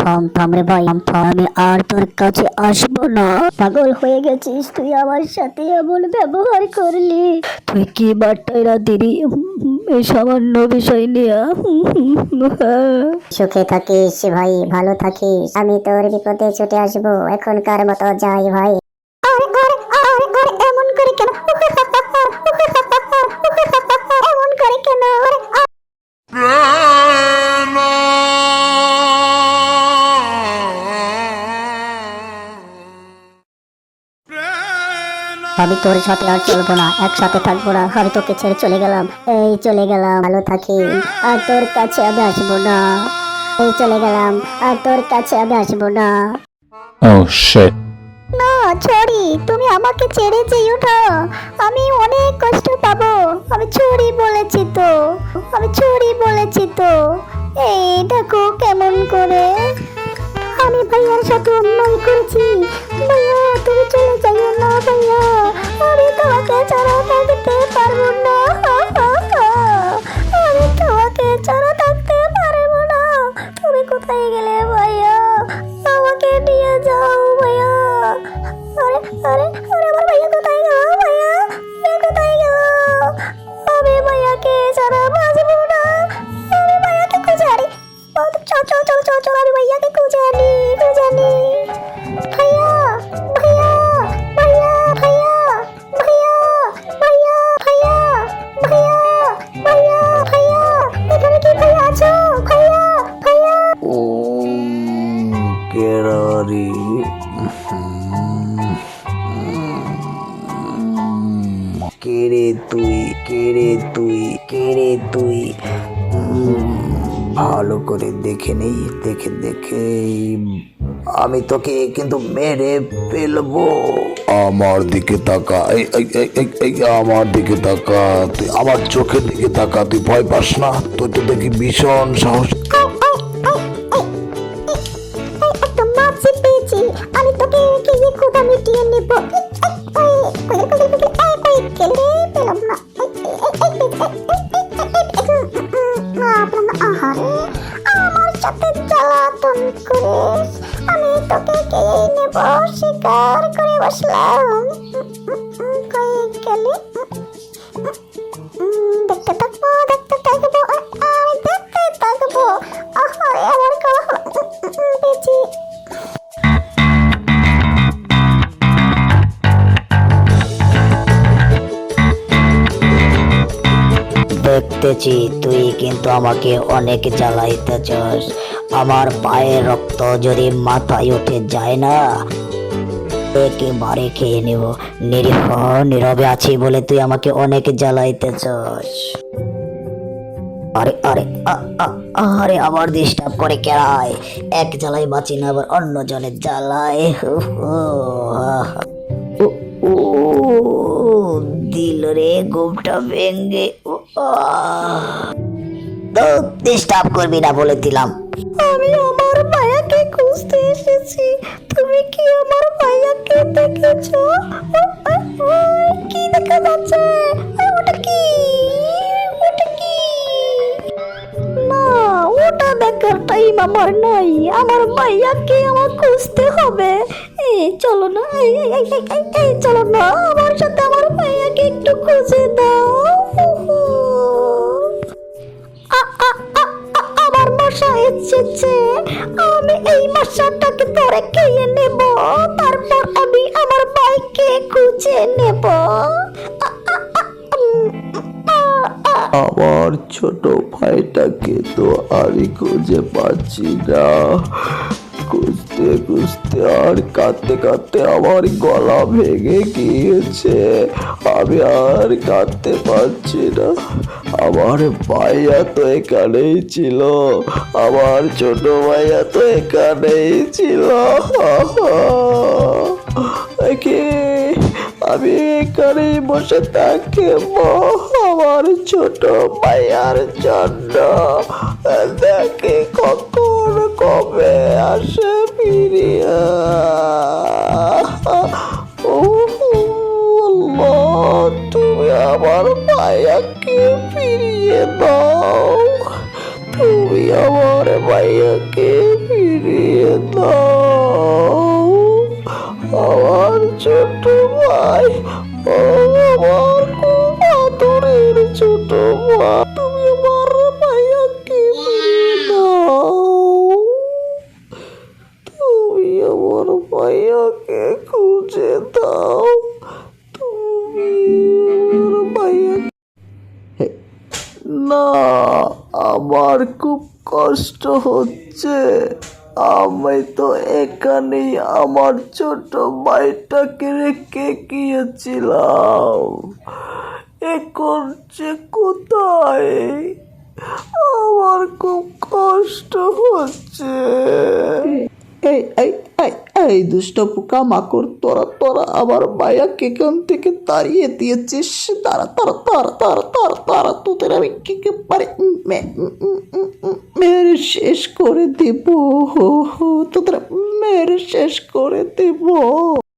থাম থাম রে ভাই, থাম থাম, আমি আর তোর কাছে আসবো না। পাগল হয়ে গেছিস তুই, আমার সাথে এমন ব্যবহার করলি। তুই কি বার্তাটা দিলি এই সামান্য বিষয় নিয়ে? সুখে থাকিস ভাই, ভালো থাকিস, আমি তোর বিপদে ছুটে আসবো, এখনকার মতো যাই ভাই। এমন করে কেন? এমন করে কেন? আমি তোর সাথে আর চলবো না, একসাথে থাকবো না, আমি তোকে ছেড়ে চলে গেলাম, এই চলে গেলাম, ভালো থাকি, আর তোর কাছে আমি আসবো না, এই চলে গেলাম, আর তোর কাছে আমি আসবো না। Oh shit. না ছড়ি, তুমি আমাকে ছেড়ে যেও না, আমি অনেক কষ্ট পাবো। আমি ছড়ি বলেছি তো, আমি ছড়ি বলেছি তো, এই দেখো কেমন করে। আমি ভাইয়ার সাথে অন্যায় করেছি, ভাইয়া তুমি চলে যাইও না ভাইয়া, আমি তোমাকে ছাড়া থাকতে পারবো না, আমি তোমাকে ছাড়া থাকতে পারবো না। তুমি কোথায় গেলে ভাইয়া? আমাকে নিয়ে যাও ভাইয়া। আরে আরে আরে আমার ভাইয়া কোথায় গেল? ভাইয়া কোথায় গেল? আমি ভাইয়াকে ছাড়া বাঁচবো না, আমি ভাইয়াকে খুঁজে আনি। চল চল চল চল চল, আমি ভাইয়াকে খুঁজে আনি, খুঁজে আনি। ভাইয়া ভাইয়া ভাইয়া ভাইয়া ভাইয়া ভাইয়া ভাইয়া ভাইয়া ভাইয়া ভাইয়া, এখানে কি ভাইয়া আছো? ভাইয়া ভাইয়া। কেরারি কেড়ে তুই, কেড়ে তুই, কেড়ে তুই, ভালো করে দেখে নেই, দেখে দেখে আমি তোকে কিন্তু মেরে ফেলবো। আমার দিকে তাকা, আমার দিকে তাকা, তুই আমার চোখের দিকে তাকা, তুই ভয় পাস না, তুই তো দেখি ভীষণ সাহস। একটা মাছি পেয়েছি, আমি তোকে খেয়ে ক্ষুধা মিটিয়ে নেব। পেলাম না, আমার সাথে জ্বালাতন করিস, আমি তোকে খেয়ে নেব, শিকার করে বসলাম। গেলে দেখতে থাকবো, দেখতে থাকবো, আমি দেখতে থাকবো। আমার গলা পেয়েছি। দেখতেছি তুই কিন্তু আমাকে অনেক জ্বালাইতেছস, আমার পায়ের রক্ত যদি মাথায় উঠে যায় না একেবারে খেয়ে নেব। নিরীহ নীরবে আছি বলে তুই আমাকে অনেক জ্বালাইতেছস। আরে আরে আরে আবার ডিস্টার্ব করে কেরাই, এক জ্বালাই বাঁচি না আবার অন্য জনের জ্বালায়। ও দিল রে ঘুমটা ভেঙ্গে। ডিস্টার্ব করবি না বলে দিলাম। আমি আমার ভাইয়াকে খুঁজতে এসেছি, তুমি কি আমার ভাইয়াকে দেখেছো? কি দেখা যাচ্ছে? ওটা কি? ওটা কি? না, ওটা দেখার টাইম আমার নাই, আমার ভাইয়াকে আমার খুঁজতে হবে। এই চলো না, এই চলো না, আমার সাথে আমার ভাইয়াকে একটু খুঁজে দাও। আমার মশা এসেছে, আমি এই মশাটাকে ধরে খেয়ে নেব, তারপর আমি আমার ভাইকে খুঁজে নেব। আমার ছোট ভাইটাকে তো আমি খুঁজে পাচ্ছি না, খুঁজতে খুঁজতে আর কাঁদতে কাঁদতে আমার গলা ভেঙে গিয়েছে, আমি আর কাঁদতে পারছি না। আমার ভাইয়া তো এখানেই ছিল, আমার ছোট ভাইয়া তো এখানেই ছিল, আমি এখানেই বসে থাকবো আমার ছোট ভাইয়ার জন্য, দেখে কখন কবে আসে ফিরিয়া। তুমি আমার ভাইয়াকে ফিরিয়ে দাও, তুমি আমার ভাইয়াকে ফিরিয়ে দাও। আমার ছোট ভাই, ও আমার খুব আদরের ছোট ভাই, তুমি আমার ভাইয়াকে ফিরিয়ে দাও। তুমি আমার ভাইয়াকে খুঁজে দাও। তুমি আমার ভাইয়া না, আমার খুব কষ্ট হচ্ছে। আমি তো এখানেই আমার ছোট ভাইটাকে রেখে গিয়েছিলাম। এখন যে কোথায়? আমার খুব কষ্ট হচ্ছে। এই এই এই এই দুষ্ট পোকা মাকড়, তোরা তোরা আমার মায়াকে এখান থেকে তাড়িয়ে দিয়েছিস। তারা তারা তারা তারা তারা তারা তোদের আমি কি কি পারে মেরে শেষ করে দেব। তোদের মেরে শেষ করে দেব।